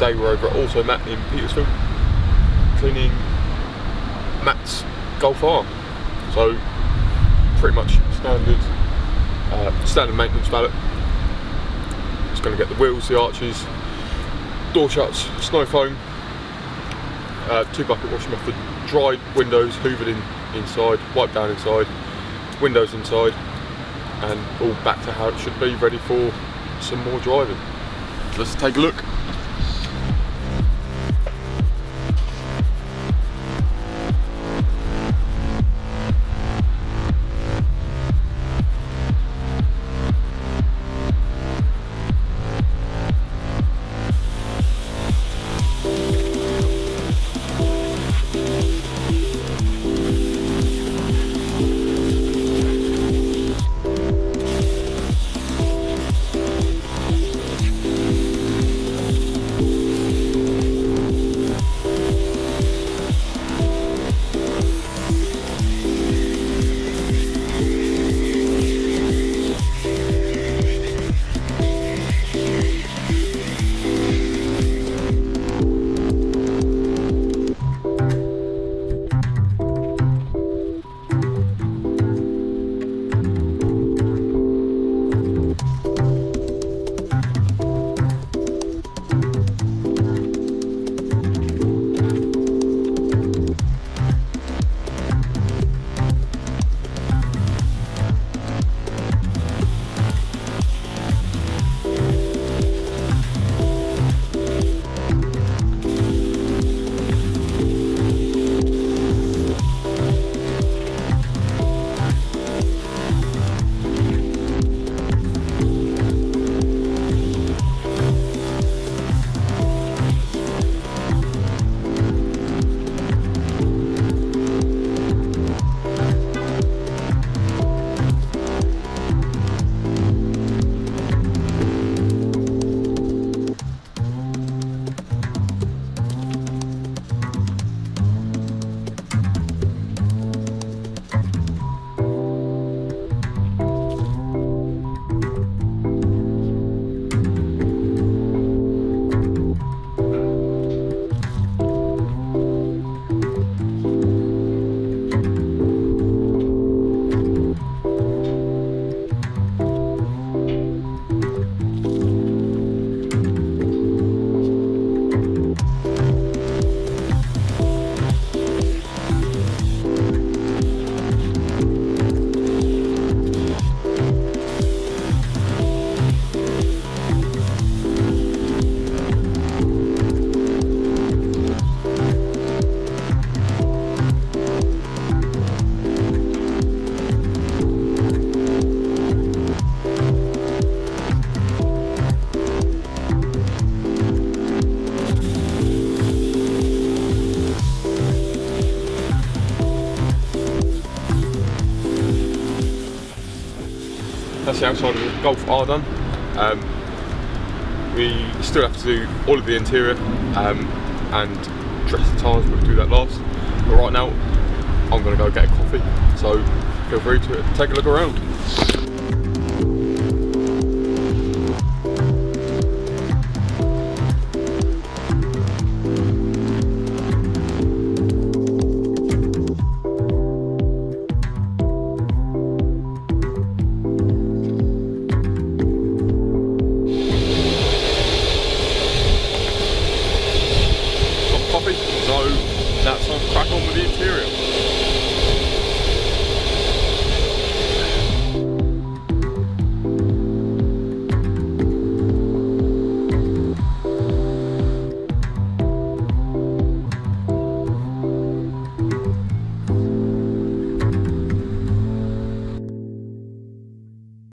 Today we're over at Also Matt in Petersfield, cleaning Matt's Golf R. So pretty much standard maintenance valet. Just going to get the wheels, the arches, door shuts, snow foam, 2-bucket washing method, dried windows, hoovered inside, wiped down inside, windows inside, and all back to how it should be, ready for some more driving. Let's take a look. That's the outside of the Golf R done. We still have to do all of the interior and dress the tyres, we'll do that last. But right now, I'm going to go get a coffee, so feel free to take a look around. So now it's time to crack on with the interior.